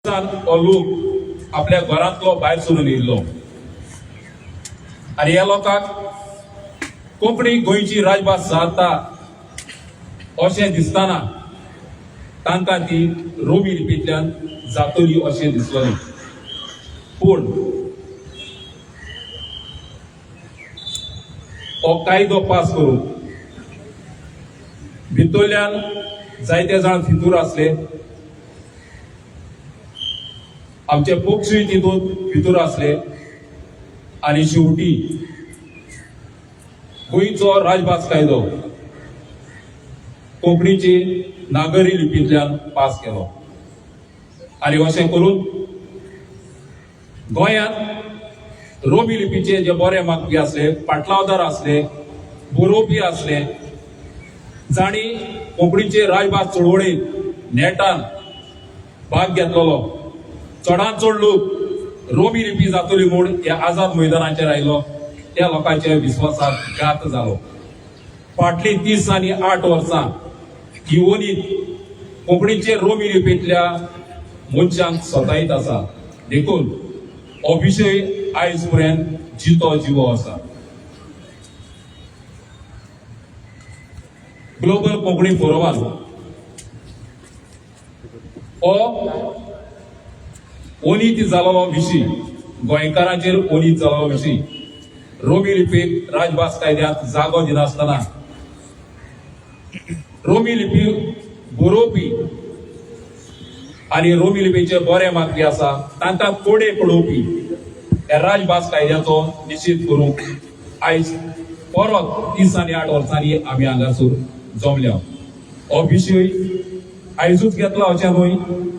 हो लोक आपल्या घरांतलो भायर सरून येयल्लो आनी ह्या लोकांक कोंकणी गोंयची राजभास जाता अशें दिसताना तांकां ती रोमी लिपींतल्यान जातली अशें दिसलें। पूण हो कायदो पास करून भितरल्यान जायते जाण भितूर आसले, आमचे पक्षूय तितून भितूर आसले आनी शेवटी गोंयचो राजभास कायदो कोंकणीची नागरी लिपींतल्यान पास केलो। आनी अशें करून गोंयांत रोमी लिपीचे जे बरे मागपी आसले, पाटलावदार आसले, बरोवपी आसले, जाणी कोंकणीचे राजभास चळवळीत नेटान भाग घेतलेलो, चडांत चड लोक रोमी लिपी जातली म्हूण ह्या आझाद मैदानाचेर आयलो, त्या लोकांच्या विस्वासाक घात जालो। फाटली 30 आनी 8 वर्सां ही वणीत कोंकणीचे रोमी लिपींतल्या मनशांक सतायत आसा, देखून हो विशय आयज पर्यंत जितो जिवो आसा। ग्लोबल कोंकणी फोरमान हो ओनीत जाल्लो विशीं, गोंयकारांचेर ओनीत जाल्लो विशीं, रोमी लिपीक राजभास कायद्यांत जागो दिनासतना रोमी लिपी बरोवपी आनी रोमी लिपीचे बरे मागपी आसा तांकां कोडे पडोवपी ह्या राजभास कायद्याचो निश्चित करूंक आयज परत 30 आनी 8 वर्सांनी आमी हांगासर जमल्या। हो विशय आयजूच घेतला अशें न्हय,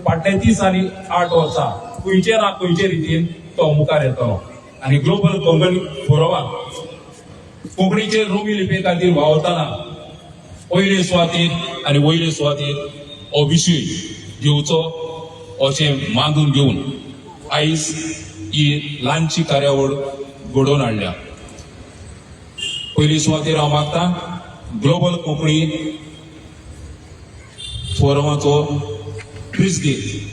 फाटले 30 आनी 8 वर्सां खंयचे ना खंयचे रितीन तो मुखार येतलो। आनी ग्लोबल कोंकणी फोरमान कोंकणीचे रोमी लिपी खातीर वावरताना पयले सुवातेर आनी वयले सुवातेर हो विशय घेवचो अशें मागून घेवन आयज ही ल्हानशी कार्यावळ घडोवन हाडल्या। पयली सुवातेर हांव मागतां ग्लोबल कोंकणी फोरमाचो प्रेसिडेंट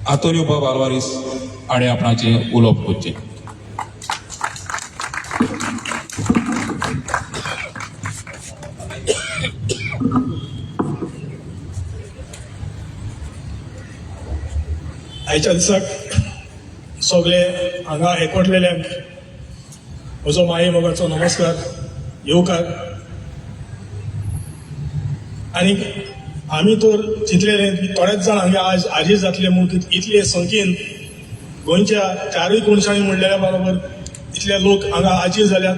आंतोनियो बाब आल्वारीस हाणें आपणाचें उलोवप करचें। आयच्या दिसाक सगळे हांगा एकवटलेल्यांक म्हजो माये मोगाचो नमस्कार, येवकार। आनी आमी तर चिंतलेले थोडेच जाण हांगा आज हाजीर जातले म्हूण इतले संख्येन गोंयच्या 4 कोनशांनी म्हणलेल्या बरोबर इतले लोक हांगा हाजीर जाल्यात।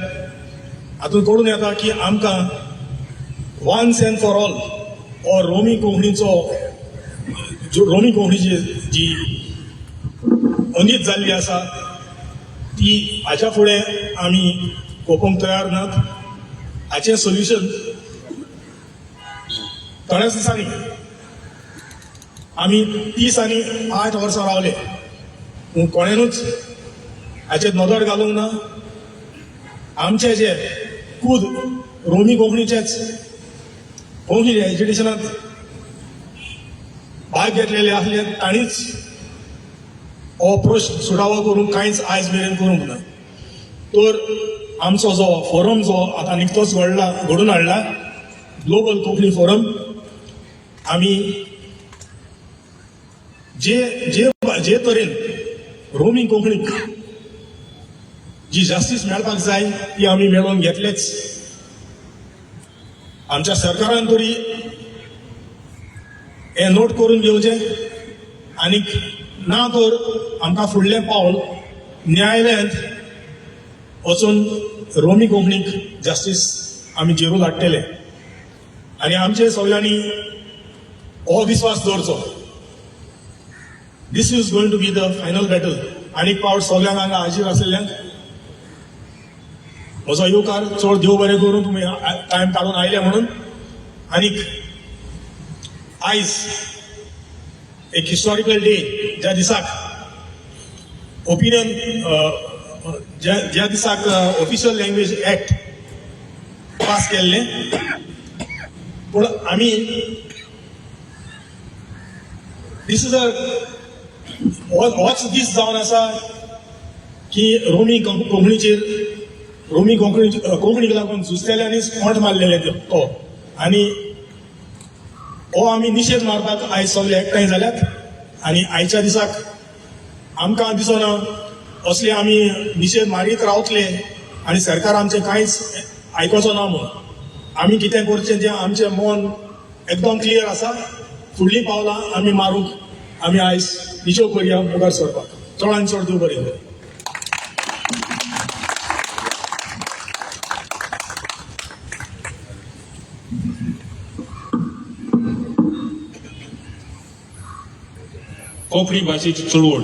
हातूंत कळून येता की आमकां वन्स एंड फॉर ऑल हो रोमी कोंकणीची जी अनीत जाल्ली आसा ती हाच्या फुडें आमी कोपोवंक तयार नात। हाचें सोल्युशन थोड्याच दिसांनी आमी 30 आनी 8 वर्सां रावले पूण कोणेनूच हाचेर नदर घालूंक ना। आमचे जे खूद रोमी कोंकणीचेच कोंकणी एज्युकेशनांत भाग घेतलेले आसले तांणीच हो प्रश्न सुटावो करूंक कांयच आयज मेरेन करूंक ना। तर आमचो जो फोरम जो आतां निकतोच घडून हाडला ग्लोबल कोंकणी फोरम, आमी जे तरेन रोमी कोंकणीक जी जस्टीस मेळपाक जाय ती आमी मेळोवन घेतलेच। आमच्या सरकारान तरी हे नोट करून घेवचें आनीक ना तर आमकां फुडलें पावल न्यायालयांत वचून रोमी कोंकणीक जस्टीस आमी जेरूल हाडटले। आनी आमचे सगळ्यांनी हो विश्वास दवरचो, this is going to be the final battle. आनीक पावट सगळ्यांक हांगा हाजीर आशिल्ल्यांक म्हजो येवकार, चड देव बरें करूं तुमी टायम काडून आयले म्हणून। आनीक आयज एक हिस्टॉरिकल डे, ज्या दिसाक ओपिनियन ज्या दिसाक ऑफिशियल लँग्वेज एक्ट पास केल्लें, पूण आमी दीस इज होच दीस जावन आसा की रोमी कोंकणीक लागून झुजलेल्यांनीच कोंट मारलेले तो आनी हो आमी निशेध मारपाक आयज सगळे एकठांय जाल्यात आनी आयच्या दिसाक आमकां दिसना असले आमी निशेध मारीत रावतले आनी सरकार आमचें कांयच आयकोचो ना म्हणून आमी कितें करचें जें आमचें मन एकदम क्लियर आसा फुडलीं पावलां आमी मारूंक आमी आयज निशेव करया मुखार सरपाक चडांत चड देव बरें करूं. कोंकणी भाशेची चळवळ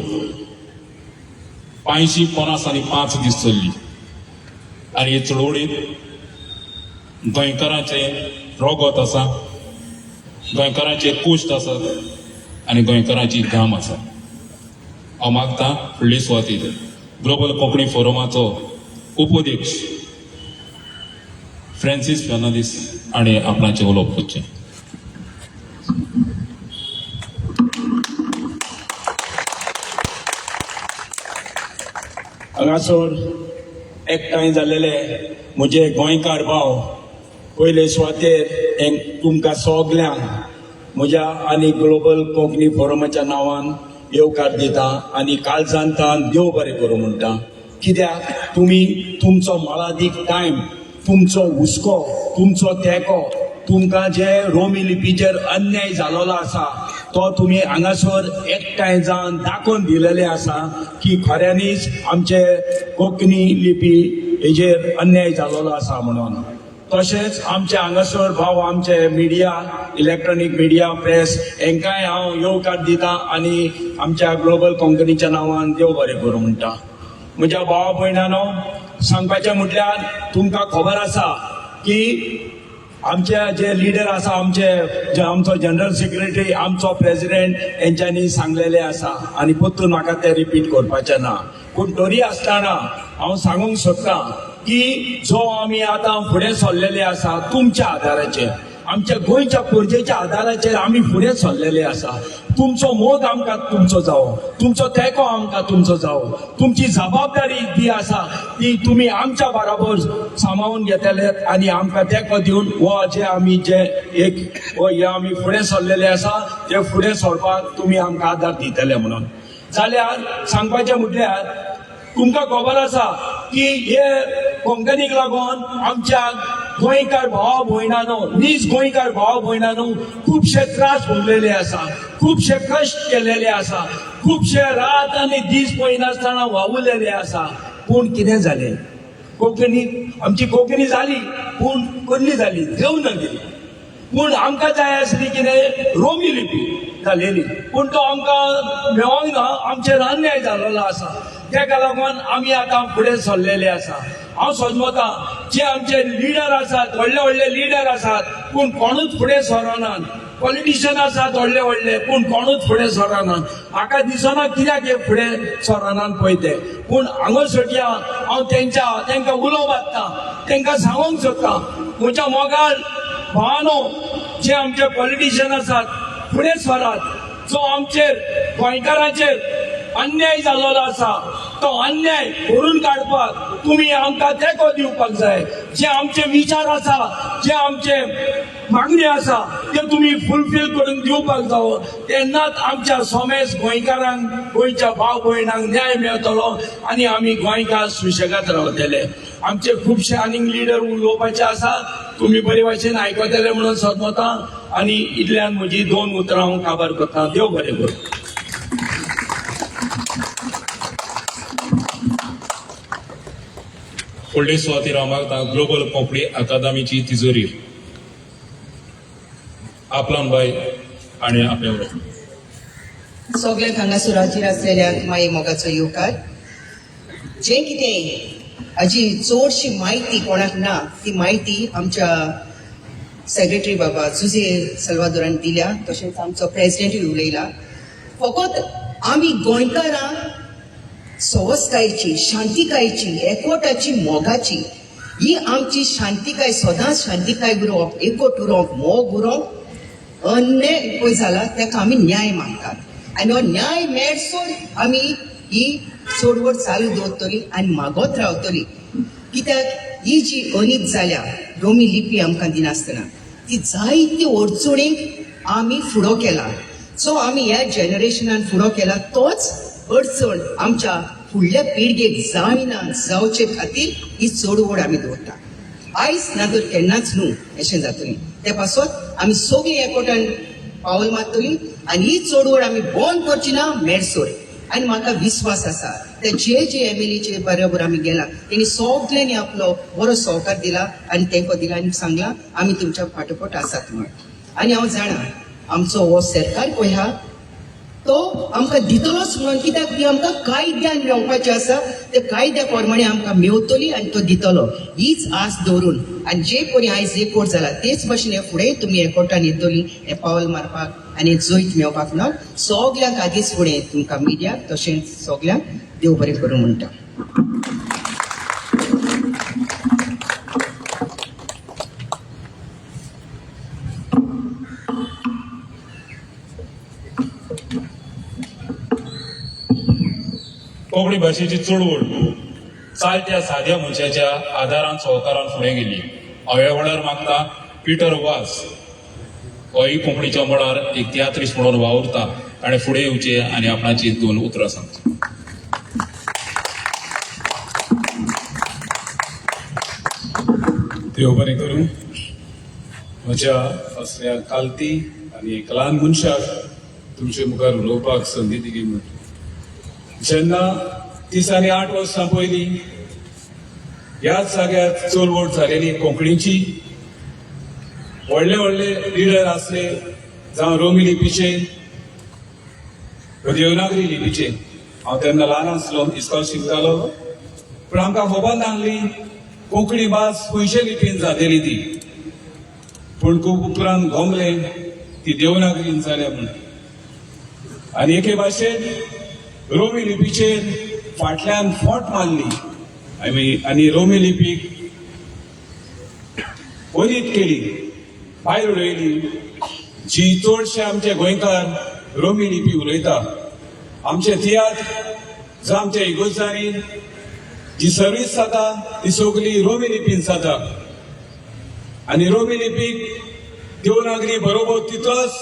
555 दीस चल्ली आनी हे चळवळीत गोंयकारांचें रोगत आसा, गोंयकारांचे कोश्ट आसात आनी गोंयकारांची घाम आसा. हांव मागतां फुडले सुवातेर ग्लोबल कोंकणी फोरमाचो उपाध्यक्ष फ्रांसीस फेर्नांदीस हाणें आपणाचें उलोवप करचें. हांगासर एकठांय जाल्लेले म्हजे गोंयकार भाव पयले सुवातेर तुमकां सगल्यांक म्हज्या आनी ग्लोबल कोंकणी फोरमाच्या नांवान येवकार दिता आनी काळजांतान देव बरें करूं म्हणटा. कित्याक तुमी तुमचो मोलादीक टायम, तुमचो हुस्को, तुमचो तेंको, तुमकां जे रोमी लिपीचेर अन्याय जालोलो आसा तो तुमी हांगासर एकठांय जावन दाखोवन दिलेले आसा की खऱ्यांनीच आमचे कोंकणी लिपी हेजेर अन्याय जालोलो आसा म्हणून. तशेंच आमचे हांगासर भाव आमचे मिडिया, इलेक्ट्रॉनिक मिडिया, प्रेस हेंकाय हांव येवकार दिता आनी आमच्या ग्लोबल कोंकणीच्या नांवान देव बरें करूं म्हणटा. म्हज्या भावा भयणांनो, सांगपाचें म्हटल्यार तुमकां खबर आसा की आमचे जे लिडर आसा, आमचो जनरल सेक्रेटरी, आमचो प्रेसिडेंट हेंच्यांनी सांगलेले आसा आनी परतून म्हाका ते रिपीट करपाचें ना. पूण तरी आसतना हांव सांगूंक सोदतां की जो आमी आतां फुडें सरलेले आसा तुमच्या आदाराचेर, आमच्या गोंयच्या परजेच्या आदाराचेर आमी फुडें सरलेले आसा. तुमचो मोग आमकां तुमचो जावो, तुमचो तेंको आमकां तुमचो जावो, तुमची जबाबदारी जी आसा ती तुमी आमच्या बरोबर सांबाळून घेतले आनी आमकां तेंको दिवन हे आमी फुडें सरलेले आसा ते फुडें सरपाक तुमी आमकां आदार दितले म्हणून. जाल्यार सांगपाचें म्हटल्यार तुमकां खबर आसा की हे कोंकणीक लागून आमच्या गोंयकार भावा भयणांनो, नीज गोंयकार भावा भयणांनो खुबशे त्रास भोगलेले आसा, खुबशे कश्ट केलेले आसा, खुबशे रात आनी दीस पळयनासतना वावुरलेले आसा. पूण कितें जालें? आमची कोंकणी जाली पूण कसली जाली? देव न गेली. पूण आमकां जाय आसली कितें? रोमी लिपी जालेली. पूण तो आमकां मेळोंक ना, आमचेर अन्याय जाल्लो आसा. तेका लागून आमी आतां फुडें सरलेले आसा. हांव सोजमतां जे आमचे लिडर आसात, व्हडले व्हडले लिडर आसात पूण कोणूच फुडें सरनात. पॉलिटिशियन आसात व्हडले व्हडले पूण कोणूच फुडें सरनात. म्हाका दिसना कित्याक हे फुडें सरनात पळय ते. पूण हांगासरच्या हांव तेंकां उलो मारतां, तेंकां सांगूंक सोदतां, म्हज्या मोगाळ भावानो, जे आमचे पॉलिटिशियन आसात फुडें सरात. जो आमचेर गोंयकारांचेर अन्याय जाल्लो आसा तो अन्याय भरून काडपाक तुमी आमकां तेंको दिवपाक जाय. जे आमचे विचार आसा, जे आमचे मागणी आसा ते तुमी फुलफील करून दिवपाक जावो. तेन्नाच आमच्या सोमेज गोंयकारांक, गोंयच्या भाव भयणांक न्याय मेळटलो आनी आमी गोंयकार सुशेगाद रावतले. आमचे खुबशे आनीक लिडर उलोवपाचे आसा, तुमी बरे भाशेन आयकतले म्हणून सदमतां आनी इतल्यान म्हजी 2 उतरां हांव काबार करतां. देव बरें करूं. फुडले सुवातेर हांव मागतां ग्लोबल कोंकणी अकादमीची तिजोरी आपलान बाय हाणें आपल्या उलोवप. सगळ्यांक हांगासर हाजीर आसलेल्यांक माये मोगाचो येवकार. जें कितें हाजी चडशी म्हायती कोणाक ना ती म्हायती आमच्या सेक्रेटरी बाबा जुझे सल्वादोरान दिल्या, तशेंच आमचो प्रेसिडेंटूय उलयला. फकत आमी गोंयकारां संवस्थायेची, शांतीकायेची, एकवटाची, मोगाची ही आमची शांतीकाय सदांच शांतीकाय उरोवप, एकवट उरोवप, मोग उरोवप अन्याय पळय जाला तेका आमी न्याय मागतात. आनी हो न्याय मेळसर आमी ही चळवळ चालू दवरतली आनी मागोत रावतली. कित्याक ही जी अनीत जाल्या रोमी लिपी आमकां दिनासतना ती जायत्यो अडचणींक आमी फुडो केला. सो आमी ह्या जनरेशनान फुडो केला तोच अडचण आमच्या फुडल्या पिळगेक जायना जावचे खातीर ही चळवळ आमी दवरता. आयज ना तर केन्नाच न्हू अशें जातलें. ते पासत आमी सगळीं एकवटान पावल मारतलीं आनी ही चळवळ आमी बंद करची ना मेळसर. आनी म्हाका विस्वास आसा ते जे एमएलएचे बरोबर आमी गेला तेणी सगळ्यांनी आपलो बरो सहकार दिला आनी तेंको दिला आनी सांगला आमी तुमच्या फाटोफाट आसात म्हण. आनी हांव जाणा आमचो हो सरकार पळय हा तो आमकां दितलोच म्हणून, कित्याक ती आमकां कायद्यान मेळपाचें आसा. ते कायद्या प्रमाणे आमकां मेळटली आनी तो दितलो हीच आस दवरून. आनी जे कोणी आयज एकवट जाला तेच भाशेन हे फुडें तुमी एकवटान येतली हें पावल मारपाक आनी जैत मेळपाक ना. सगल्यांक आदींच फुडें तुमकां मिडियाक तशेंच सगल्यांक देव बरें करूं म्हणटा. कोंकणी भाशेची चळवळ चालत्या साद्या मनशाच्या आदारान सहकारान फुडें गेली. हांव ह्या वेळार मागता पिटर वास होय कोंकणीच्या मळार एक तियात्रीस्ट म्हणून वावुरता ताणें फुडें येवचें आनी आपणाची 2 उतरां सांगची. देव बरें करूं. म्हज्या असल्या कालती आनी एक ल्हान मनशाक तुमचे मुखार उलोवपाक संदी दिली म्हणून. जेन्ना 30 आनी 8 वर्सां पयलीं ह्याच जाग्यार चळवळ जालेली कोंकणीची, व्हडले व्हडले लिडर आसले जावं रोमी लिपीचे देवनागरी लिपीचे. हांव तेन्ना ल्हान आसलो, इस्कॉल शिकतालो, पूण आमकां खबर नासली कोंकणी भास खंयचे लिपीन जातेली ती. पूण खूब उपरांत गोमलें ती देवनागरीन जाल्या म्हूण. आनी एके भाशेन रोमी लिपीचेर फाटल्यान फोट मारली आनी रोमी लिपीक अनीत केली, भायर उडयली. जी चडशे आमचे गोंयकार रोमी लिपी उलयता, आमचे तियात्र जावं आमचे इगोर्जांनी जी सर्वीस जाता ती सगळी रोमी लिपीन जाता. आनी रोमी लिपीक देवनागरी बरोबर तितलोच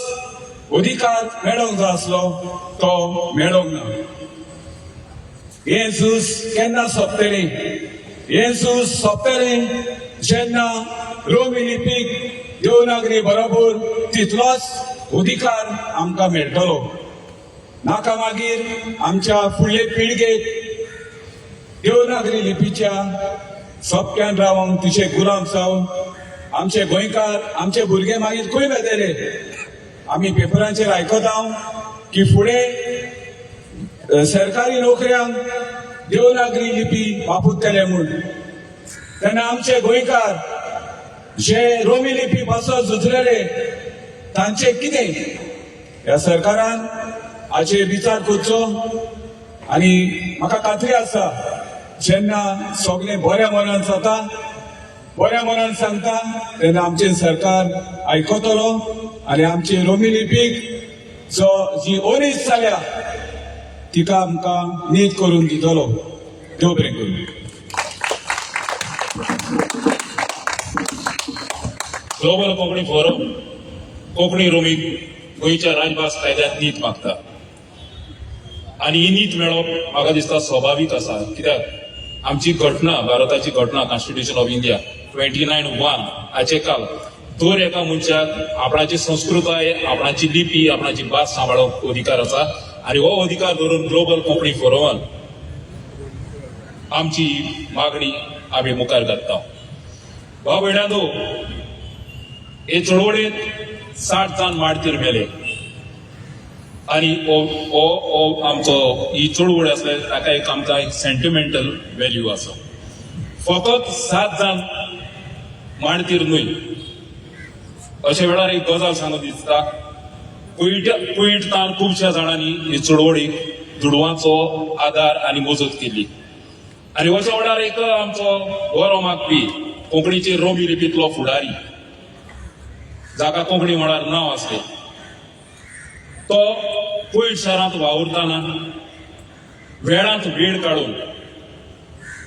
अधिकार मेळोंक जाय आसलो, तो मेळोंक ना. हें झूज केन्ना सोंपतलें? हें झूज सोंपतलें जेन्ना रोमी लिपीक देवनागरी बरोबर तितलोच अधिकार आमकां मेळटलो. नाका मागीर आमच्या फुडले पिळगेक देवनागरी लिपीच्या सोंपक्यान रावंक तिचे गुलाम जावन आमचे गोंयकार आमचे भुरगे मागीर खंय वेतले? आमी पेपरांचेर आयकता की फुडें सरकारी नोकऱ्यांक देवनागरी लिपी वापरतले म्हूण. तेन्ना आमचे गोंयकार जे रोमी लिपी पासत झुजलेले तांचे कितें? ह्या सरकारान हाचेर विचार करचो. आनी म्हाका खात्री आसा जेन्ना सगळें बऱ्या मनान जाता, बऱ्या मनान सांगता, तेन्ना आमचें सरकार आयकतलो आनी आमची रोमी लिपीक जी अनीत जाल्या तिका आमकां नीट करून दितलो. देव बरें करूं. ग्लोबल कोंकणी फोरम कोंकणी रोमी गोंयच्या राजभास कायद्यांत नीत मागता. आनी ही नीत मेळप म्हाका दिसता स्वाभावीक आसा. कित्याक आमची घटना, भारताची घटना, कॉन्स्टिट्यूशन ऑफ इंडिया 29(1) हाचे काल दर एका मनशाक आपणाची संस्कृताय, आपणाची लिपी, आपणाची भास सांबाळप अधिकार आसा. आनी हो अधिकार धरून ग्लोबल कोंकणी फोरमान आमची मागणी आमी मुखार घालता. भाव भयणांनो, हे चळवळेंत 60 जाण मारतीर मेले. आनी हो आमचो ही चळवळ आसले ताका एक आमकां एक सेंटिमेंटल व्हॅल्यू आसा. फकत 7 जाण मारतीर न्हय. अशे वेळार एक गजाल सांगून दिसता, कुयटान खुबश्या जाणांनी ही चळवळीक दुडवांचो आदार आनी मजत केली. आनी अशा वेळार एक आमचो बरो मागपी कोंकणीचे रोमी लिपींतलो फुडारी, जाका कोंकणी मळार नांव आसलें, तो पैठ शारांत वावुरतना वेळांत वेळ काडून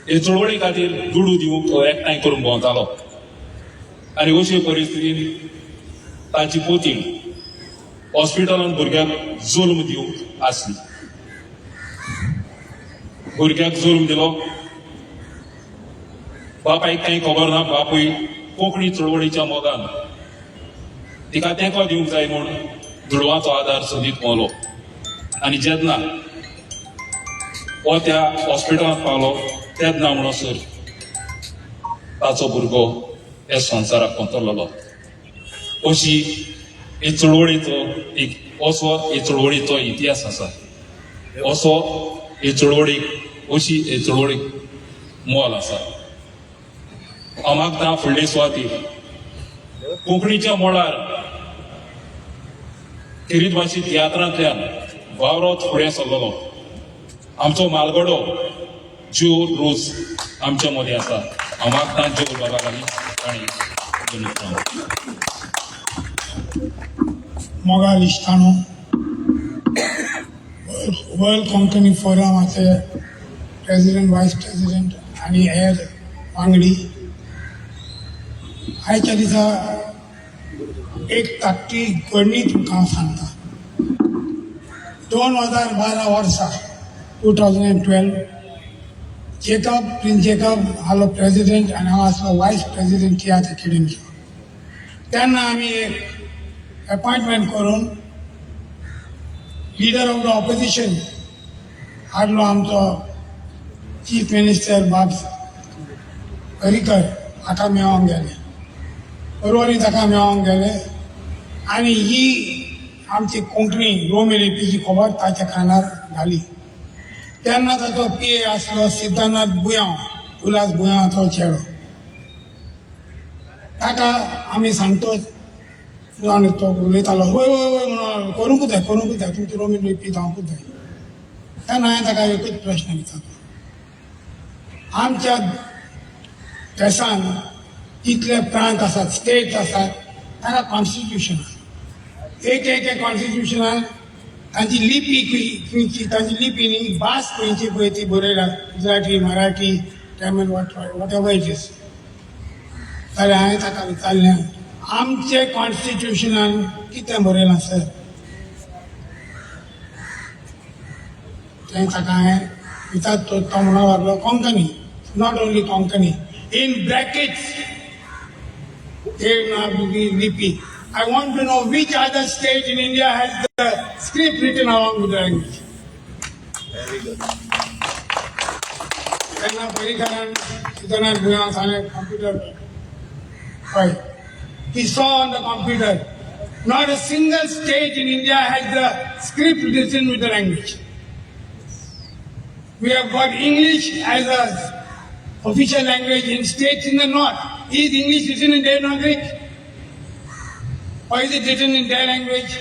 हे चळवळी खातीर दुडू दिवंक तो एकठांय करून भोंवतालो आनी अशे परिस्थितीन ताची पोती हॉस्पिटलांत भुरग्याक जुल्म दिवंक आसली. भुरग्याक जुल्म दिलो. बापायक कांय खबर ना. बापूय कोंकणी चळवळीच्या मोगान तिका तेंको दिवंक जाय म्हूण दुडवाचो आदार सोदीत पावलो आनी जेन्ना हो त्या हॉस्पिटलांत पावलो तेन्ना म्हणसर ताचो भुरगो ह्या संवसाराक कोंतरलेलो. अशी हे चळवळीचो एक असो हे चळवळीचो इतिहास आसा. असो हे चळवळीक अशी हे चळवळीक मोल आसा. हांव मागता फुडले सुवातेर कोंकणीच्या मोलार खेरीत भाशी तियात्रांतल्यान वावरत फुडें सरलेलो आमचो म्हालगडो ज्यो रोज आमच्या मदीं आसा. हांव मागता ज्यो बाबा घाली ताणी मोगा लिस्तानो वर्ल्ड कोंकणी फोरमाचे प्रेसिडेंट वायस प्रेसिडेंट आनी हेर वांगडी आयच्या दिसा एक ताकती घडणी तुमकां हांव सांगता. 2012 वर्सा 2012 जेकब प्रिन्स जेकब आलो प्रेसिडेंट आनी हांव आसलो वायस प्रेसिडेंट तियात्र अकॅडमीचो. तेन्ना आमी एक अपॉइंटमेंट करून लिडर ऑफ द ऑपोजिशन हाडलो आमचो चीफ मिनिस्टर बाब्स पर्रीकर. हाका मेळोंक गेले. परवरी ताका मेळोंक गेले आनी ही आमची कोंकणी रोमी लिपीची खबर ताच्या कानार घाली. तेन्ना ताचो PA आसलो सिद्धनाथ बुयांव, उल्हास बुयांवाचो चेडो. ताका आमी सांगतोच जावन तो उलयतालो वय वय वय म्हणून करूंकूच जाय तुमची रोमी लिपी जावंकूच जाय. तेन्ना हांवें ताका एकूच प्रश्न विचारलो. आमच्या देशान कितले प्रांत आसात, स्टेट्स आसात, ताका कॉन्स्टिट्यूशन आसा. एक कॉन्स्टिट्यूशनान तांची लिपी तांची लिपी न्ही भास खंयची पळय ती बरयल्या Gujarati Marathi Tamil what ever it is. जाल्यार हांवें ताका विचारलें आमचे कॉन्स्टिट्यूशनान कितें बरयलां सर. तें ताका हांवें विचारतो तो म्हणूंक लागलो Konkani, not only Konkani, in brackets लिपी. I want to know which other state in India has the script written along with the language. Very good. Then Parikaran, Siddhanath Bhuyan सांगले computer. Right. He saw on the computer, not a single state in India has the script written with the language. We have got English as a official language in states in the north. Is English written in Devanagari? Or is it written in their language?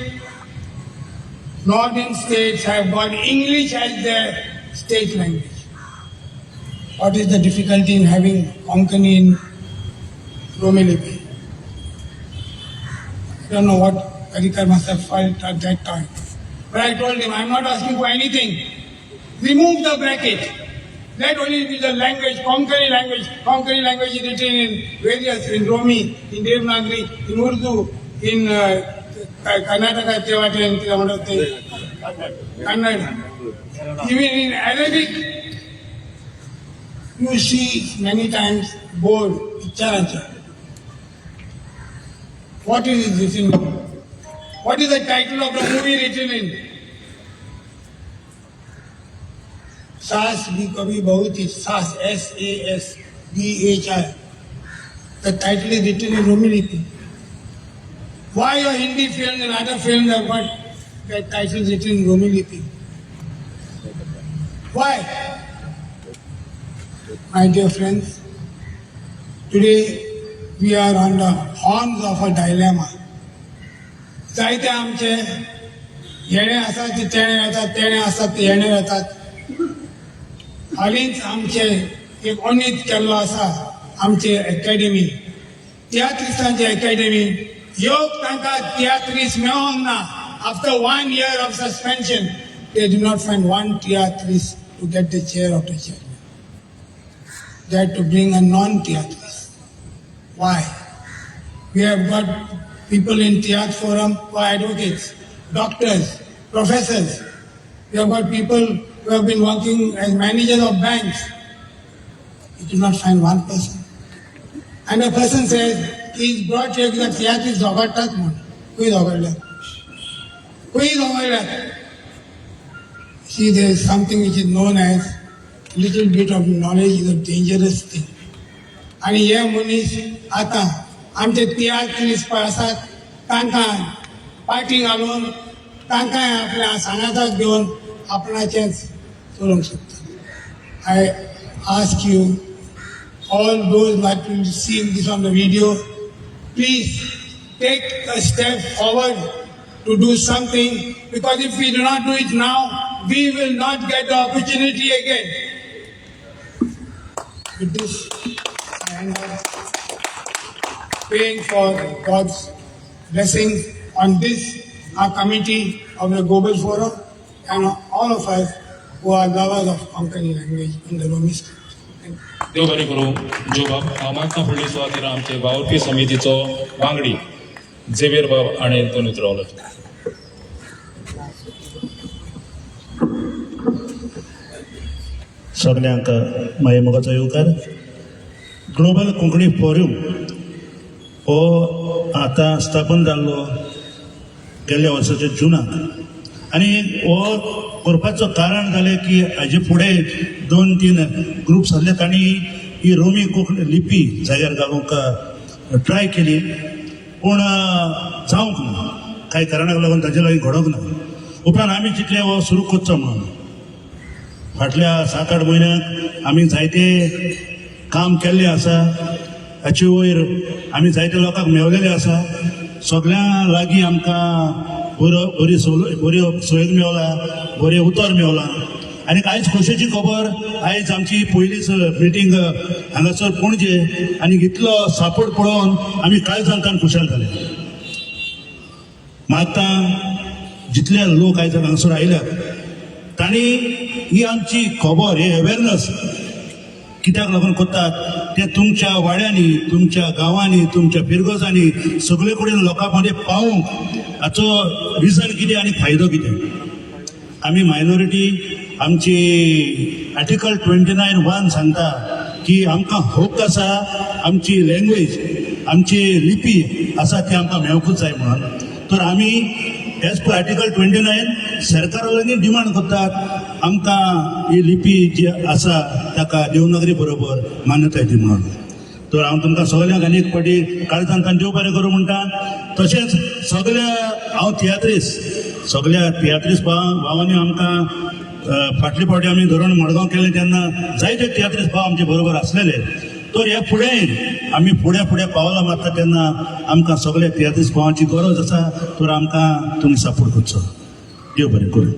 Northern states have got English as their state language. What is the difficulty in having Konkani in Romi lipi? I don't know what Parikar must have felt at that time. But I told him, I'm not asking for anything. Remove the bracket. Let only be the language, Konkani language. Konkani language is written in various, in Romi, in Devanagari, in Urdu, in Karnataka, Tewaten, Kannada. Even in Arabic, you see many times board, picture. What is it written in? What is the title of the movie written in? Saas Bhi Kabhi Bahut Hi, Saas, SASBHI. The title is written in Romi lipi. Why your Hindi films and other films have got that title written in Romi lipi? Why? My dear friends, today we are on the horns of a dilemma. जायते आमचे येणे आसात ते तेणे येतात, तेणे आसात ते येणे येतात. हालींच आमचे एक उन्नीत केल्लो आसा आमचे अकॅडमी, तियात्रिस्तांची अकॅडमी. योग तांकां तियात्रीस मेळोंक ना after 1 year of suspension, they do not find one theatrist to get the chair of the chairman. They had to bring a non-theatrist. Why? We have got people in Theatre Forum who are advocates, doctors, professors. We have got people who have been working as managers of banks. You do not find one person. And a person says, he is brought here because theatre is Zogartat. Who is Zogartat? Who is Zogartat? See, there is something which is known as little bit of knowledge is a dangerous thing. आणि हे मनीस आता आमचे तियात्रीस पळय आसात तांकां पाटी घालून तांकांय आपल्या सांगाताक घेवन आपणाचेंच चलोवंक शकता. I ask you all those that will see this on the video, please take a step forward to do something, because if we do not do it now, we will not get the opportunity again. With this, I end up praying for God's blessing on this, our committee of the Global Forum, and all of us who are lovers of Konkani language in the Romi script. देव बरें करूं. जो मागता फुडली सुवातेर आमचे वावुरपी समितीचो वांगडी Xavier बाब आनी दोनूच रावलो. सगळ्यांक माये मोगाचो येवकार. ग्लोबल कोंकणी फोरम हो आतां स्थापन जाल्लो गेल्ल्या वर्साच्या जुनाक, आनी हो करपाचो कारण जालें की हाजे फुडें 2-3 ग्रुप्स आसले तांणी ही रोमी कोंकणी लिपी जाग्यार घालूंक ट्राय केली, पूण जावंक ना. कांय कारणाक लागून ताजे लागीं घडोंक ना. उपरांत आमी चिंतलें हो सुरू करचो म्हणून. फाटल्या 7-8 म्हयन्याक आमी जायते काम केल्लें आसा. हाचे वयर आमी जायते लोकांक मेवलेले आसा. सगळ्यां लागीं आमकां बरी सोयग मेवला, बरें उतर मेवलां. आनी आयज खोशेची खबर, आयज आमची पयलीच मिटींग हांगासर पणजे, आनी इतलो सापोर्ट पळोवन आमी काळजांतान खुशाल जाले. मागता जितले लोक आयज हांगासर आयल्यात तांणी ही आमची खबर, हे अवेरनस कित्याक लागून करतात ते तुमच्या वाड्यांनी, तुमच्या गांवांनी, तुमच्या फिरगोजांनी सगळे कडेन लोकां मदें पावूंक हाचो रिजन कितें आनी फायदो कितें. आमी मायनॉरिटी, आमची आर्टिकल 29(1) सांगता की आमकां हक्क आसा, आमची लँग्वेज, आमची लिपी आसा ती आमकां मेळकूच जाय म्हणून. तर आमी एज पर आर्टिकल 29 सरकारा लागीं डिमांड करतात आमकां ही लिपी जी आसा ताका देवनागरी बरोबर मान्यताय दी म्हणून. तर हांव तुमकां सगळ्यांक आनी एक फावटी काळजांतान देव बरें करूं म्हणटा. तशेंच हांव सगळ्या तियात्रीस भावांनी आमकां फाटले फावटी आमी धरून मडगांव केलें तेन्ना जायते तियात्रीस भाव आमचे बरोबर आसलेले. तर हे फुडें आमी फुडें पावलां मारता तेन्ना आमकां सगळ्या तियात्रीस भावांची गरज आसा. तर आमकां तुमी सपोर्ट करचो. देव बरें करूं.